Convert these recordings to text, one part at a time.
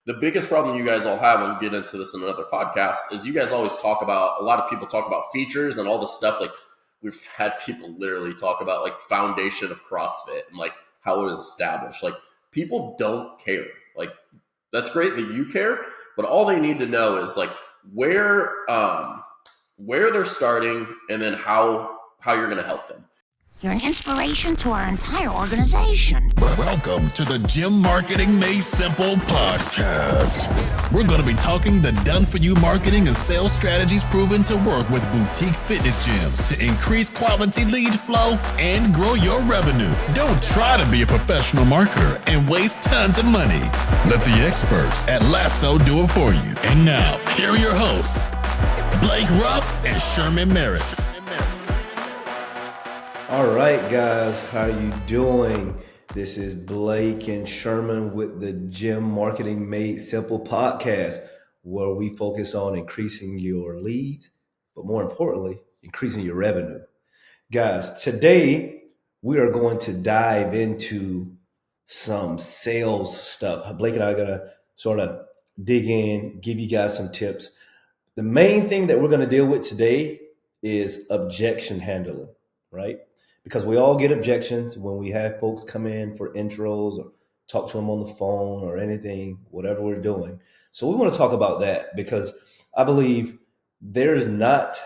the biggest problem you guys all have, and we'll get into this in another podcast, is you guys always talk about, a lot of people talk about features and all this stuff. Like, we've had people literally talk about like foundation of CrossFit and like how it is established. Like, people don't care. Like, that's great that you care, but all they need to know is like where they're starting and then how you're going to help them. You're an inspiration to our entire organization. Welcome to the Gym Marketing Made Simple podcast. We're going to be talking the done-for-you marketing and sales strategies proven to work with boutique fitness gyms to increase quality lead flow and grow your revenue. Don't try to be a professional marketer and waste tons of money. Let the experts at Lasso do it for you. And now, here are your hosts, Blake Ruff and Sherman Merricks. All right, guys, how are you doing? This is Blake and Sherman with the Gym Marketing Made Simple podcast, where we focus on increasing your leads, but more importantly, increasing your revenue. Guys, today we are going to dive into some sales stuff. Blake and I are going to sort of dig in, give you guys some tips. The main thing that we're going to deal with today is objection handling, right? Because we all get objections when we have folks come in for intros or talk to them on the phone or anything, whatever we're doing. So we want to talk about that because I believe there's not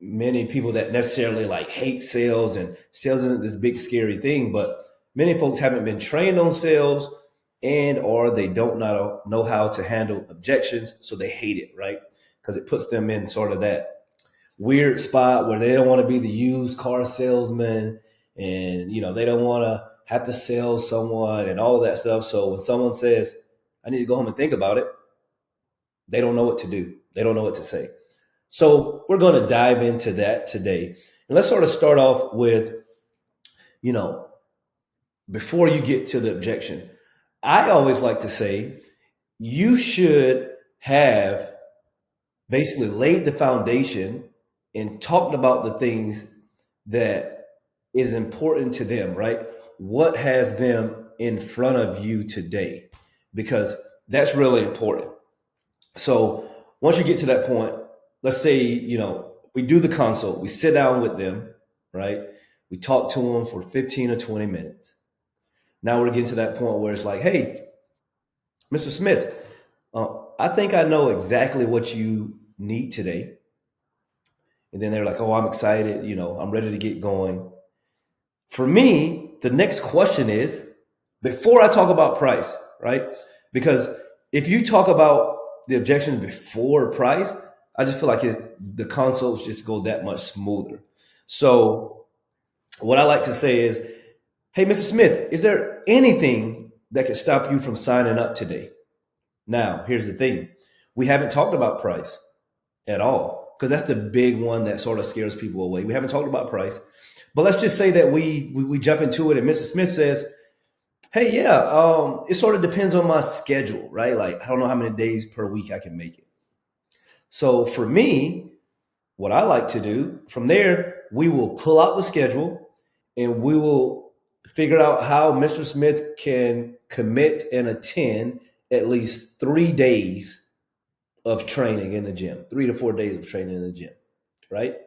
many people that necessarily like hate sales, and sales isn't this big scary thing, but many folks haven't been trained on sales or they don't know how to handle objections. So they hate it, right? Because it puts them in sort of that weird spot where they don't want to be the used car salesman, and they don't want to have to sell someone and all of that stuff. So when someone says, I need to go home and think about it, they don't know what to do. They don't know what to say. So we're going to dive into that today. And let's sort of start off with, before you get to the objection, I always like to say you should have basically laid the foundation and talked about the things that is important to them, right? What has them in front of you today? Because that's really important. So once you get to that point, let's say, we do the consult, we sit down with them, right? We talk to them for 15 or 20 minutes. Now we're getting to that point where it's like, hey, Mr. Smith, I think I know exactly what you need today. And then they're like, oh, I'm excited. I'm ready to get going. For me, the next question is, before I talk about price, right? Because if you talk about the objections before price, I just feel like the consults just go that much smoother. So what I like to say is, hey, Mr. Smith, is there anything that could stop you from signing up today? Now, here's the thing. We haven't talked about price at all, because that's the big one that sort of scares people away. We haven't talked about price, but let's just say that we jump into it and Mrs. Smith says, hey, yeah, it sort of depends on my schedule, right? Like, I don't know how many days per week I can make it. So for me, what I like to do from there, we will pull out the schedule and we will figure out how Mr. Smith can commit and attend at least 3 days of training in the gym, 3 to 4 days of training in the gym, right?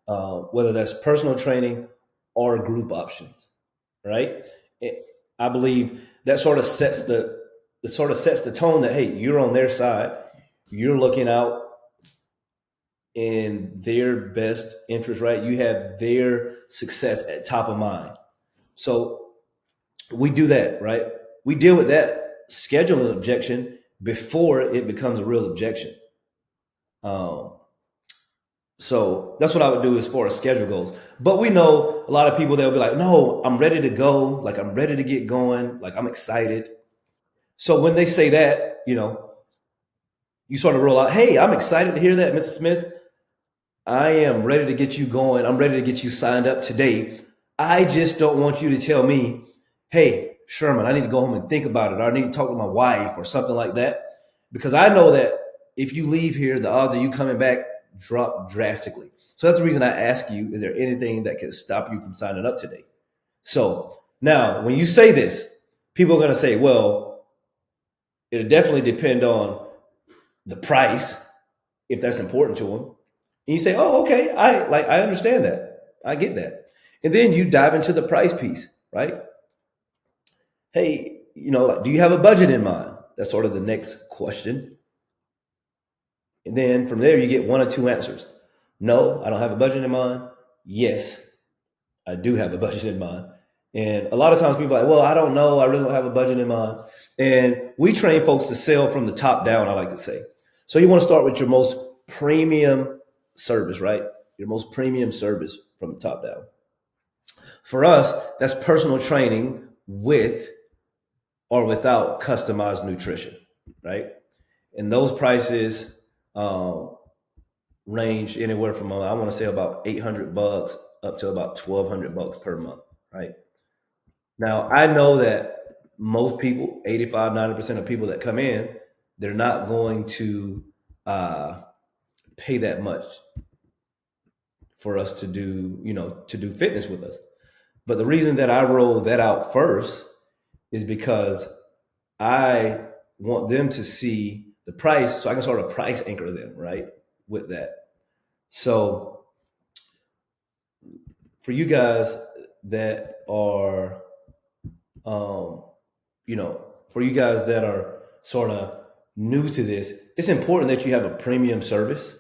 Whether that's personal training or group options, right? I believe that sort of sets the tone that, hey, you're on their side, you're looking out in their best interest, right? You have their success at top of mind. So we do that, right? We deal with that scheduling objection before it becomes a real objection. So that's what I would do as far as schedule goes. But we know a lot of people, they'll be like, no, I'm ready to go. Like, I'm ready to get going. Like, I'm excited. So when they say that, you sort of roll out, hey, I'm excited to hear that, Mr. Smith. I am ready to get you going. I'm ready to get you signed up today. I just don't want you to tell me, hey, Sherman, I need to go home and think about it, or I need to talk to my wife or something like that. Because I know that if you leave here, the odds of you coming back drop drastically. So that's the reason I ask you, is there anything that could stop you from signing up today? So now when you say this, people are going to say, well, It'll definitely depend on the price, if that's important to them. And you say, oh, okay, I understand that. I get that. And then you dive into the price piece, right? Hey, like, do you have a budget in mind? That's sort of the next question. And then from there, you get one or two answers. No, I don't have a budget in mind. Yes, I do have a budget in mind. And a lot of times people are like, well, I don't know. I really don't have a budget in mind. And we train folks to sell from the top down, I like to say. So you want to start with your most premium service, right? Your most premium service from the top down. For us, that's personal training with or without customized nutrition, right? And those prices range anywhere from, I want to say, about $800 up to about $1,200 per month, right? Now, I know that most people, 85, 90% of people that come in, they're not going to pay that much for us to do, to do fitness with us. But the reason that I roll that out first is because I want them to see the price so I can sort of price anchor them, right, with that. So for you guys that are, for you guys that are sort of new to this, it's important that you have a premium service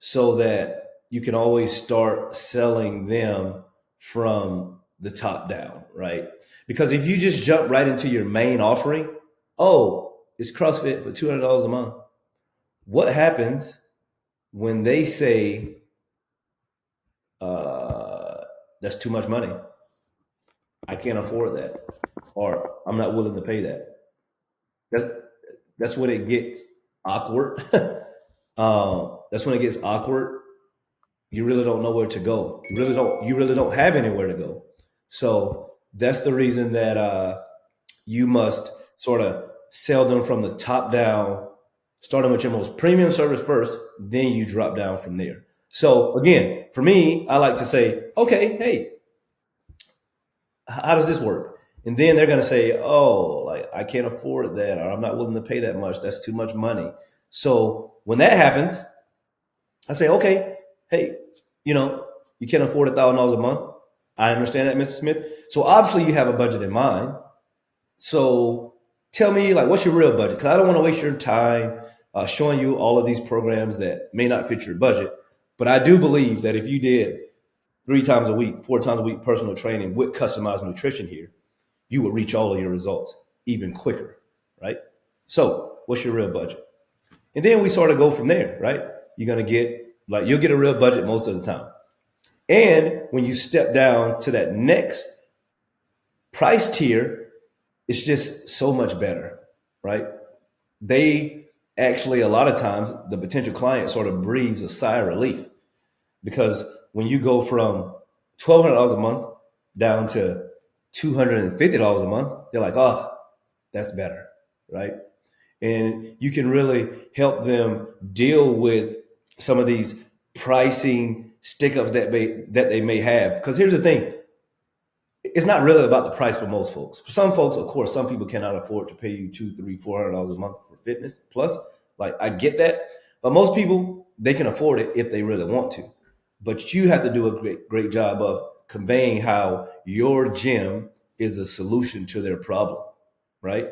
so that you can always start selling them from the top down, right? Because if you just jump right into your main offering, oh, it's CrossFit for $200 a month. What happens when they say, that's too much money? I can't afford that, or I'm not willing to pay that. That's when it gets awkward. That's when it gets awkward. You really don't know where to go. You really don't have anywhere to go. So that's the reason that you must sort of sell them from the top down, starting with your most premium service first, then you drop down from there. So again, for me, I like to say, okay, hey, how does this work? And then they're going to say, oh, like, I can't afford that, or I'm not willing to pay that much. That's too much money. So when that happens, I say, okay, hey, you can't afford $1,000 a month. I understand that, Mr. Smith. So obviously you have a budget in mind. So tell me, like, what's your real budget? Because I don't want to waste your time showing you all of these programs that may not fit your budget. But I do believe that if you did 3 times a week, 4 times a week personal training with customized nutrition here, you will reach all of your results even quicker, right? So what's your real budget? And then we sort of go from there, right? You'll get a real budget most of the time. And when you step down to that next price tier, it's just so much better, right? They actually, a lot of times, the potential client sort of breathes a sigh of relief, because when you go from $1,200 a month down to $250 a month, they're like, oh, that's better, right? And you can really help them deal with some of these pricing stick-ups that they may have. Because here's the thing, it's not really about the price for most folks. For some folks, of course, some people cannot afford to pay you $200, $300, $400 a month for fitness. Plus, like, I get that. But most people, they can afford it if they really want to. But you have to do a great job of conveying how your gym is the solution to their problem, right?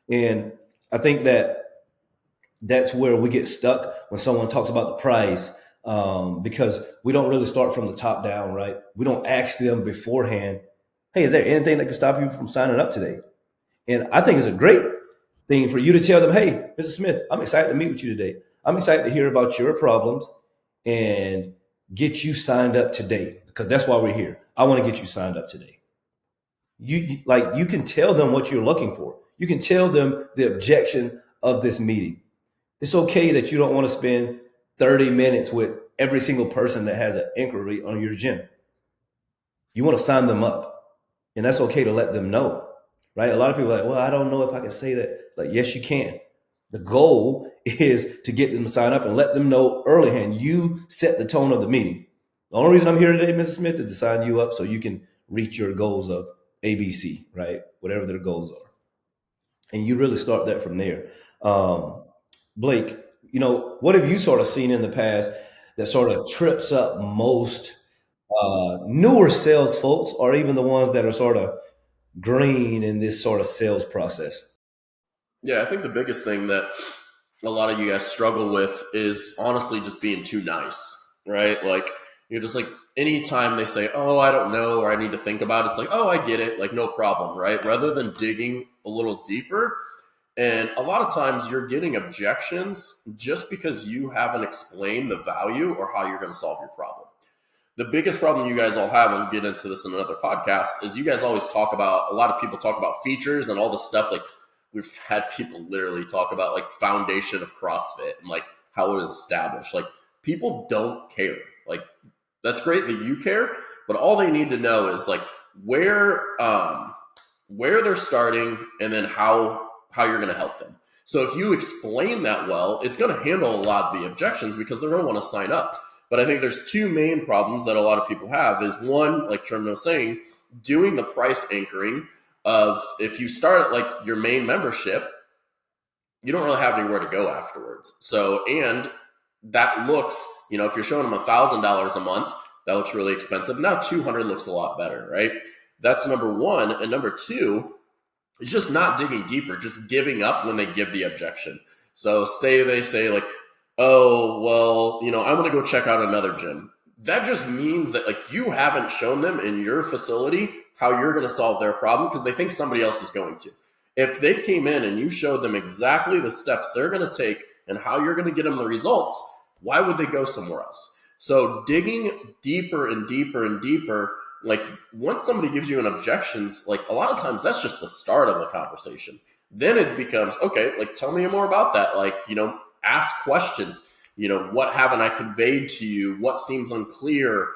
And I think that that's where we get stuck when someone talks about the price, because we don't really start from the top down, right? We don't ask them beforehand, hey, is there anything that can stop you from signing up today? And I think it's a great thing for you to tell them, hey, Mr. Smith, I'm excited to meet with you today. I'm excited to hear about your problems and get you signed up today, because that's why we're here. I want to get you signed up today. You can tell them what you're looking for. You can tell them the objection of this meeting. It's okay that you don't want to spend 30 minutes with every single person that has an inquiry on your gym. You want to sign them up, and that's okay to let them know, right? A lot of people are like, well, I don't know if I can say that. Like, yes, you can. The goal is to get them to sign up and let them know earlyhand. You set the tone of the meeting. The only reason I'm here today, Mrs. Smith, is to sign you up so you can reach your goals of ABC, right? Whatever their goals are. and you really start that from there. Blake, what have you sort of seen in the past that sort of trips up most newer sales folks, or even the ones that are sort of green in this sort of sales process? Yeah, I think the biggest thing that a lot of you guys struggle with is honestly just being too nice, right? Like, you're just like, anytime they say, oh, I don't know, or I need to think about it, it's like, oh, I get it, like, no problem, right? Rather than digging a little deeper. And a lot of times you're getting objections just because you haven't explained the value or how you're going to solve your problem. The biggest problem you guys all have, and we'll get into this in another podcast, is you guys always talk about, a lot of people talk about features and all this stuff. Like, we've had people literally talk about like foundation of CrossFit and like how it is established. Like, people don't care. Like, that's great that you care, but all they need to know is like where they're starting and then how you're going to help them. So if you explain that well, it's going to handle a lot of the objections because they're going to want to sign up. But I think there's two main problems that a lot of people have is one, like Sherman was saying, doing the price anchoring of if you start at like your main membership, you don't really have anywhere to go afterwards. So, and that looks, if you're showing them $1,000 a month, that looks really expensive. Now $200 looks a lot better, right? That's number one. And number two is just not digging deeper, just giving up when they give the objection. So they say like, oh, well, I'm going to go check out another gym. That just means that like you haven't shown them in your facility how you're going to solve their problem because they think somebody else is going to. If they came in and you showed them exactly the steps they're going to take and how you're going to get them the results, why would they go somewhere else? So digging deeper and deeper and deeper, like once somebody gives you an objections, like a lot of times that's just the start of the conversation. Then it becomes, okay, like tell me more about that. Like, ask questions. What haven't I conveyed to you? What seems unclear?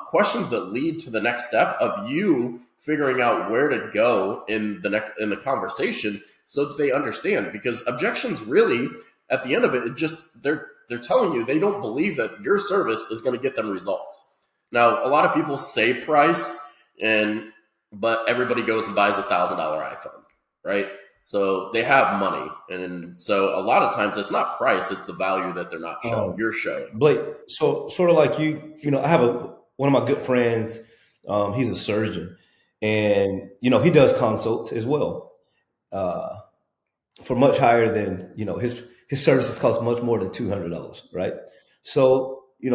Questions that lead to the next step of you figuring out where to go in the conversation so that they understand. Because objections really, at the end of it, they're telling you they don't believe that your service is going to get them results. Now, a lot of people say price, but everybody goes and buys $1,000 iPhone, right? So they have money. And so a lot of times it's not price, it's the value that they're not showing. You're showing. Blake, so sort of like I have one of my good friends, he's a surgeon, and, he does consults as well for much higher than, his services cost much more than $200, right? So, when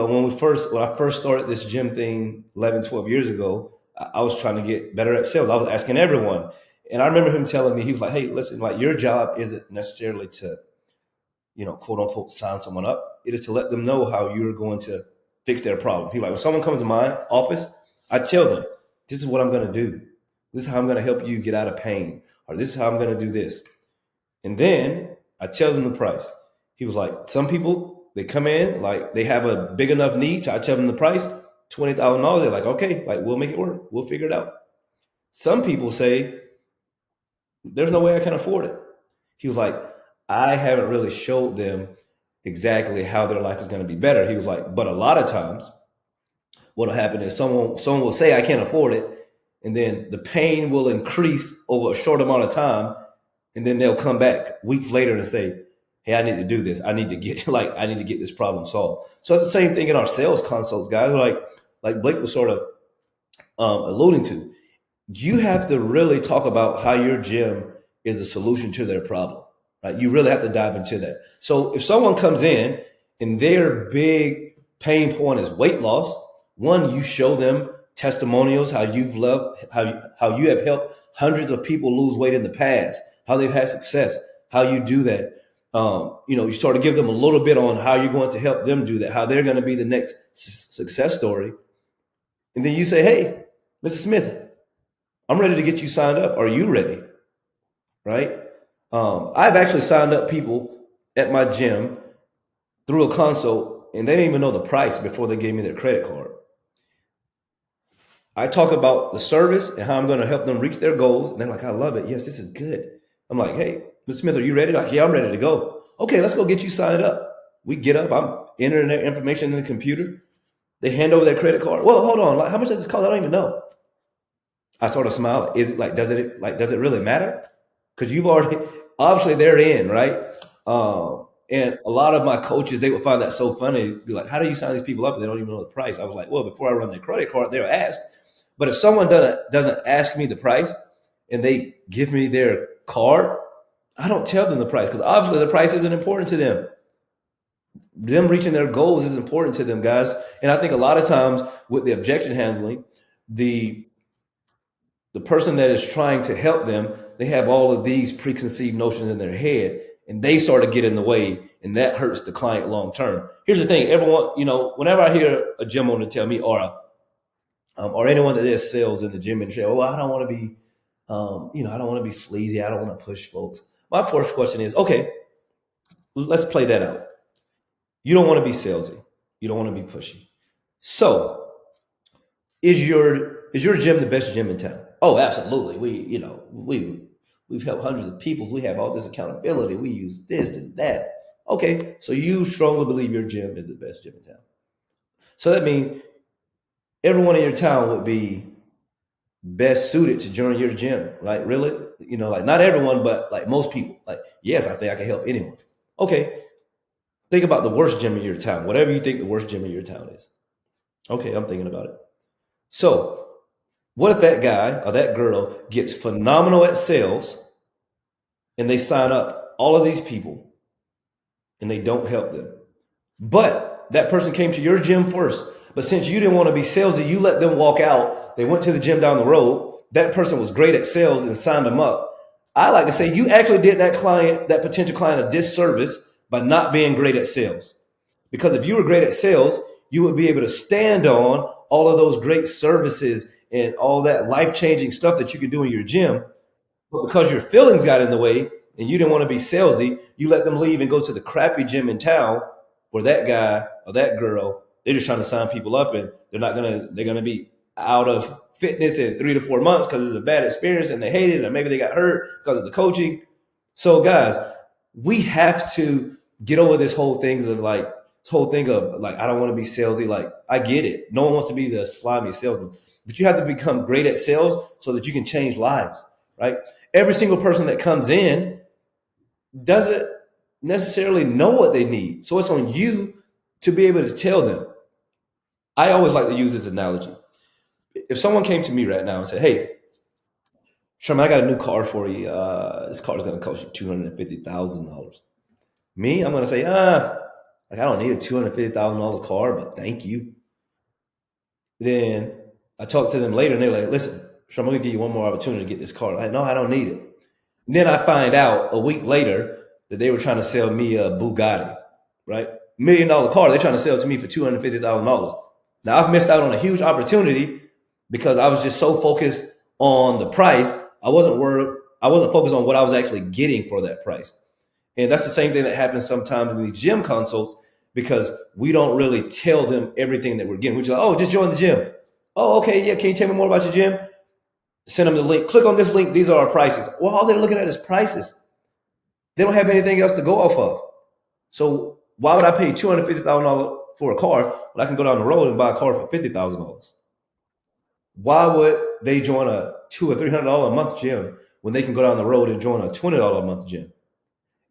I first started this gym thing 11, 12 years ago, I was trying to get better at sales. I was asking everyone. And I remember him telling me, he was like, hey, listen, like your job isn't necessarily to, quote unquote, sign someone up. It is to let them know how you're going to fix their problem. He was like, when someone comes to my office, I tell them, this is what I'm going to do. This is how I'm going to help you get out of pain. Or this is how I'm going to do this. And then I tell them the price. He was like, some people, they come in, like they have a big enough need. So I tell them the price, $20,000. They're like, okay, like we'll make it work. We'll figure it out. Some people say, there's no way I can afford it. He was like, I haven't really showed them exactly how their life is going to be better. He was like, but a lot of times what will happen is someone will say, I can't afford it. And then the pain will increase over a short amount of time. And then they'll come back weeks later and say, hey, I need to do this. I need to get this problem solved. So it's the same thing in our sales consults, guys. Like Blake was sort of alluding to. You have to really talk about how your gym is a solution to their problem, right? You really have to dive into that. So if someone comes in and their big pain point is weight loss, one, you show them testimonials, how you have helped hundreds of people lose weight in the past, how they've had success, how you do that. You sort of give them a little bit on how you're going to help them do that, how they're going to be the next success story. And then you say, hey, Mr. Smith, I'm ready to get you signed up. Are you ready? Right? I've actually signed up people at my gym through a consult, and they didn't even know the price before they gave me their credit card. I talk about the service and how I'm going to help them reach their goals. And they're like, I love it. Yes, this is good. I'm like, hey, Mr. Smith, are you ready? Like, yeah, I'm ready to go. Okay, let's go get you signed up. We get up. I'm entering their information in the computer. They hand over their credit card. Well, hold on. Like, how much does this cost? I don't even know. I sort of smile. Is it like, does it really matter? because you've already, obviously they're in, right? And a lot of my coaches, they would find that so funny. Be like, how do you sign these people up and they don't even know the price? I was like, well, before I run their credit card, they'll ask. But if someone doesn't ask me the price and they give me their card, I don't tell them the price, because obviously the price isn't important to them. Them reaching their goals is important to them, guys. And I think a lot of times with the objection handling, the person that is trying to help them, they have all of these preconceived notions in their head, and they sort of get in the way, and that hurts the client long term. Here's the thing: everyone, whenever I hear a gym owner tell me, or anyone that does sales in the gym industry, oh, I don't want to be, I don't want to be sleazy. I don't want to push folks. My first question is, okay, let's play that out. You don't want to be salesy. You don't want to be pushy. So, is your gym the best gym in town? Oh, absolutely. We've helped hundreds of people. We have all this accountability. We use this and that. Okay, so you strongly believe your gym is the best gym in town. So that means everyone in your town would be best suited to join your gym. Like, really? Like, not everyone, but like most people. Like, yes, I think I can help anyone. Okay, think about the worst gym in your town. Whatever you think the worst gym in your town is. Okay, I'm thinking about it. So, what if that guy or that girl gets phenomenal at sales and they sign up all of these people and they don't help them? But that person came to your gym first. But since you didn't want to be salesy, you let them walk out. They went to the gym down the road. That person was great at sales and signed them up. I like to say you actually did that potential client, a disservice by not being great at sales. Because if you were great at sales, you would be able to stand on all of those great services and all that life-changing stuff that you can do in your gym. But because your feelings got in the way and you didn't want to be salesy, you let them leave and go to the crappy gym in town where that guy or that girl, they're just trying to sign people up, and they're going to be out of fitness in 3 to 4 months because it's a bad experience and they hate it, or maybe they got hurt because of the coaching. So guys, we have to get over this whole thing of like, I don't want to be salesy. Like, I get it. No one wants to be the slimy salesman, but you have to become great at sales so that you can change lives, right? Every single person that comes in doesn't necessarily know what they need. So it's on you to be able to tell them. I always like to use this analogy. If someone came to me right now and said, hey, Sherman, I got a new car for you. This car is going to cost you $250,000. Me, I'm going to say, I don't need a $250,000 car, but thank you. Then I talk to them later and they're like, listen, Sherman, I'm going to give you one more opportunity to get this car. Like, no, I don't need it. And then I find out a week later that they were trying to sell me a Bugatti, right? $1 million car. They're trying to sell it to me for $250,000. Now I've missed out on a huge opportunity because I was just so focused on the price. I wasn't focused on what I was actually getting for that price. And that's the same thing that happens sometimes in these gym consults, because we don't really tell them everything that we're getting. We're just like, oh, just join the gym. Oh, okay, yeah, can you tell me more about your gym? Send them the link. Click on this link. These are our prices. Well, all they're looking at is prices. They don't have anything else to go off of. So why would I pay $250,000 for a car when I can go down the road and buy a car for $50,000? Why would they join a $200 or $300 a month gym when they can go down the road and join a $20 a month gym?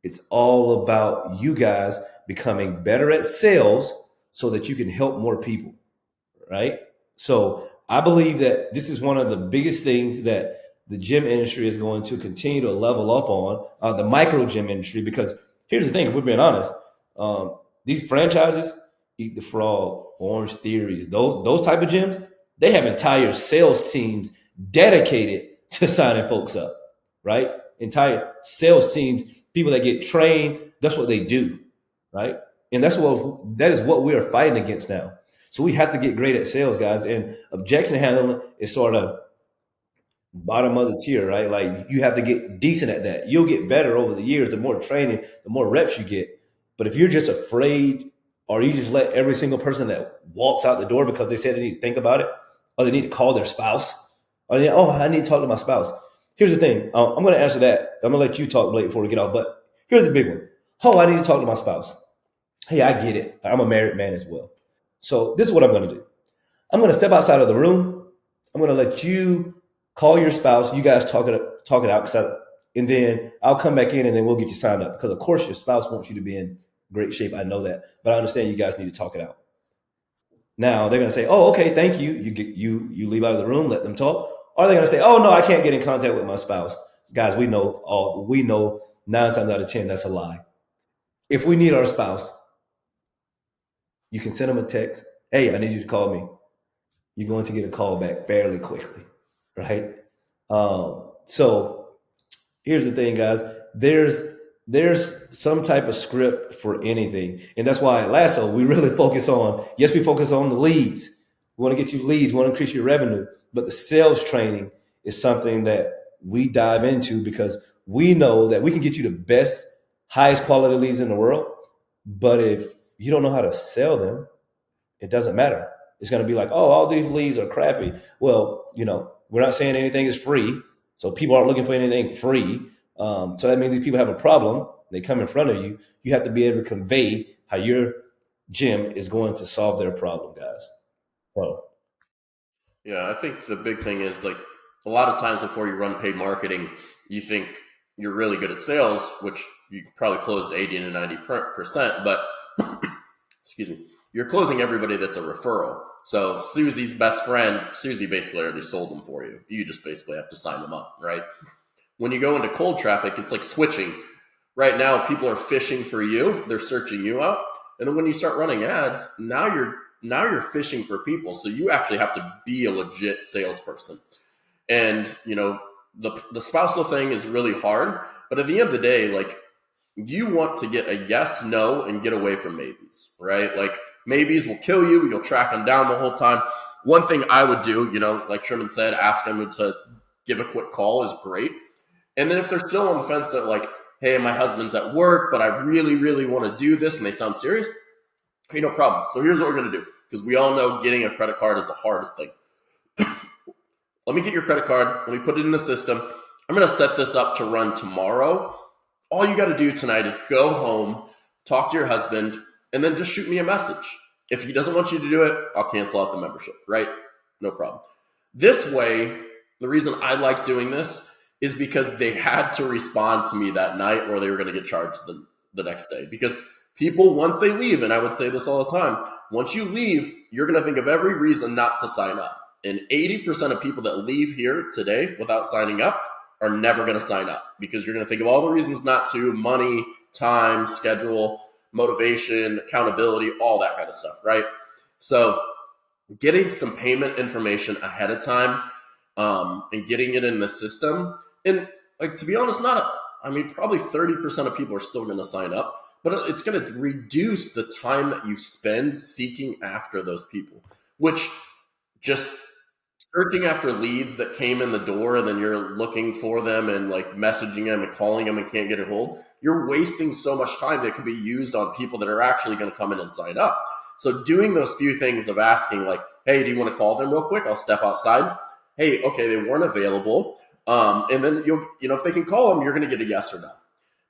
It's all about you guys becoming better at sales so that you can help more people, right? So I believe that this is one of the biggest things that the gym industry is going to continue to level up on, the micro gym industry, because here's the thing, if we're being honest, these franchises, Eat the Frog, Orange Theories, those type of gyms, they have entire sales teams dedicated to signing folks up, right? Entire sales teams, people that get trained, that's what they do, right? And that is what we are fighting against now. So we have to get great at sales, guys. And objection handling is sort of bottom of the tier, right? Like, you have to get decent at that. You'll get better over the years. The more training, the more reps you get. But if you're just afraid, or you just let every single person that walks out the door because they said they need to think about it, or they need to call their spouse, or I need to talk to my spouse. Here's the thing. I'm going to answer that. I'm going to let you talk, Blake, before we get off. But here's the big one. I need to talk to my spouse. Hey, I get it. I'm a married man as well. So this is what I'm going to do. I'm going to step outside of the room. I'm going to let you call your spouse. You guys talk it out, because and then I'll come back in and then we'll get you signed up. Because of course your spouse wants you to be in great shape. I know that, but I understand you guys need to talk it out. Now they're going to say, "Oh, okay, thank you." You leave out of the room, let them talk. Or they're going to say, "Oh no, I can't get in contact with my spouse." Guys, we know 9 times out of 10 that's a lie. If we need our spouse, you can send them a text. "Hey, I need you to call me." You're going to get a call back fairly quickly, right? So here's the thing, guys. There's some type of script for anything. And that's why at Lasso, we really focus on, yes, we focus on the leads. We want to get you leads, we want to increase your revenue. But the sales training is something that we dive into because we know that we can get you the best, highest quality leads in the world. But if you don't know how to sell them, it doesn't matter. It's going to be like, "Oh, all these leads are crappy." Well, we're not saying anything is free. So people aren't looking for anything free. So that means these people have a problem. They come in front of you. You have to be able to convey how your gym is going to solve their problem, guys. So, yeah, I think the big thing is like a lot of times before you run paid marketing, you think you're really good at sales, which you probably closed 80 to 90%, but excuse me, you're closing everybody that's a referral. So Susie's best friend, Susie basically already sold them for you. You just basically have to sign them up, right? When you go into cold traffic, it's like switching. Right now, people are fishing for you. They're searching you out. And then when you start running ads, now you're fishing for people. So you actually have to be a legit salesperson. And, the spousal thing is really hard. But at the end of the day, like, you want to get a yes, no, and get away from maybes, right? Like, maybes will kill you. You'll track them down the whole time. One thing I would do, like Sherman said, ask them to give a quick call is great. And then if they're still on the fence, they're like, "Hey, my husband's at work, but I really, really want to do this," and they sound serious, hey, no problem. So here's what we're going to do, because we all know getting a credit card is the hardest thing. Let me get your credit card. Let me put it in the system. I'm going to set this up to run tomorrow. All you got to do tonight is go home, talk to your husband, and then just shoot me a message. If he doesn't want you to do it, I'll cancel out the membership, right? No problem. This way, the reason I like doing this is because they had to respond to me that night or they were going to get charged the next day. Because people, once they leave, and I would say this all the time, once you leave, you're going to think of every reason not to sign up. And 80% of people that leave here today without signing up are never going to sign up because you're going to think of all the reasons not to: money, time, schedule, motivation, accountability, all that kind of stuff, right? So getting some payment information ahead of time and getting it in the system. And like, to be honest, probably 30% of people are still going to sign up, but it's going to reduce the time that you spend seeking after those people, which just searching after leads that came in the door and then you're looking for them and like messaging them and calling them and can't get a hold. You're wasting so much time that could be used on people that are actually going to come in and sign up. So doing those few things of asking like, "Hey, do you want to call them real quick? I'll step outside." Hey, okay, they weren't available. And then if they can call them, you're going to get a yes or no.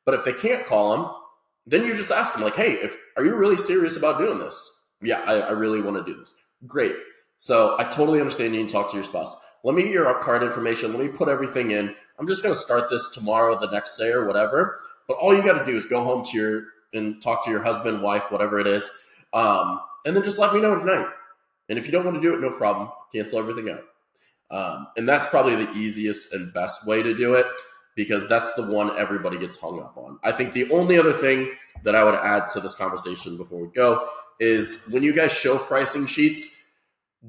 But if they can't call them, then you just ask them like, "Hey, are you really serious about doing this?" "Yeah, I really want to do this." Great. So I totally understand you need to talk to your spouse. Let me get your card information. Let me put everything in. I'm just going to start this tomorrow, the next day or whatever. But all you got to do is go home and talk to your husband, wife, whatever it is. And then just let me know tonight. And if you don't want to do it, no problem. Cancel everything out. And that's probably the easiest and best way to do it because that's the one everybody gets hung up on. I think the only other thing that I would add to this conversation before we go is when you guys show pricing sheets,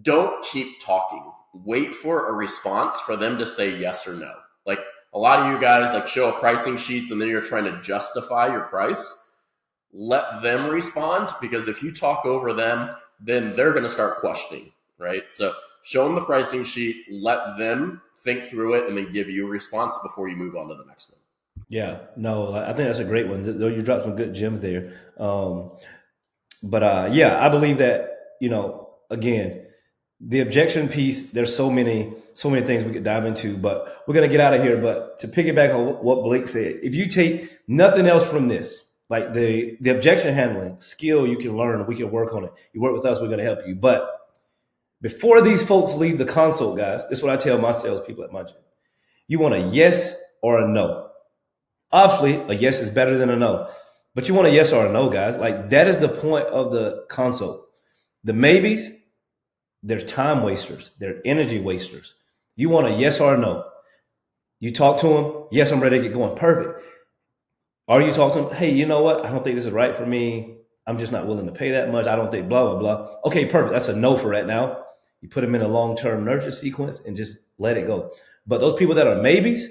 don't keep talking. Wait for a response for them to say yes or no. Like a lot of you guys like show a pricing sheets and then you're trying to justify your price. Let them respond because if you talk over them, then they're going to start questioning, right? So show them the pricing sheet, let them think through it, and then give you a response before you move on to the next one. Yeah, no, I think that's a great one. You dropped some good gems there. I believe that, again, the objection piece, there's so many things we could dive into, but we're going to get out of here. But to piggyback on what Blake said, if you take nothing else from this, like the objection handling skill, you can learn, we can work on it. You work with us, we're going to help you. But before these folks leave the consult, guys, this is what I tell my salespeople at my gym. You want a yes or a no. Obviously, a yes is better than a no. But you want a yes or a no, guys. Like, that is the point of the consult. The maybes, they're time wasters. They're energy wasters. You want a yes or a no. You talk to them. Yes, I'm ready to get going. Perfect. Or you talk to them. Hey, you know what? I don't think this is right for me. I'm just not willing to pay that much. I don't think blah, blah, blah. Okay, perfect. That's a no for right now. You put them in a long-term nurture sequence and just let it go. But those people that are maybes,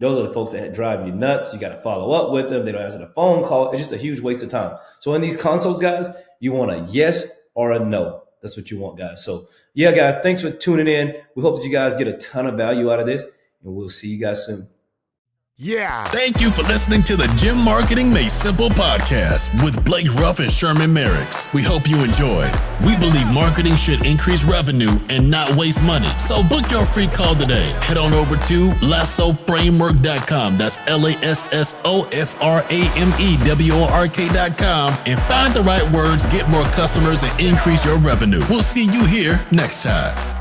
those are the folks that drive you nuts. You got to follow up with them. They don't answer the phone call. It's just a huge waste of time. So in these consults, guys, you want a yes or a no. That's what you want, guys. So yeah, guys, thanks for tuning in. We hope that you guys get a ton of value out of this, and we'll see you guys soon. Yeah. Thank you for listening to the Gym Marketing Made Simple podcast with Blake Ruff and Sherman Merricks. We hope you enjoyed. We believe marketing should increase revenue and not waste money. So book your free call today. Head on over to lassoframework.com. That's lassoframework.com and find the right words, get more customers, and increase your revenue. We'll see you here next time.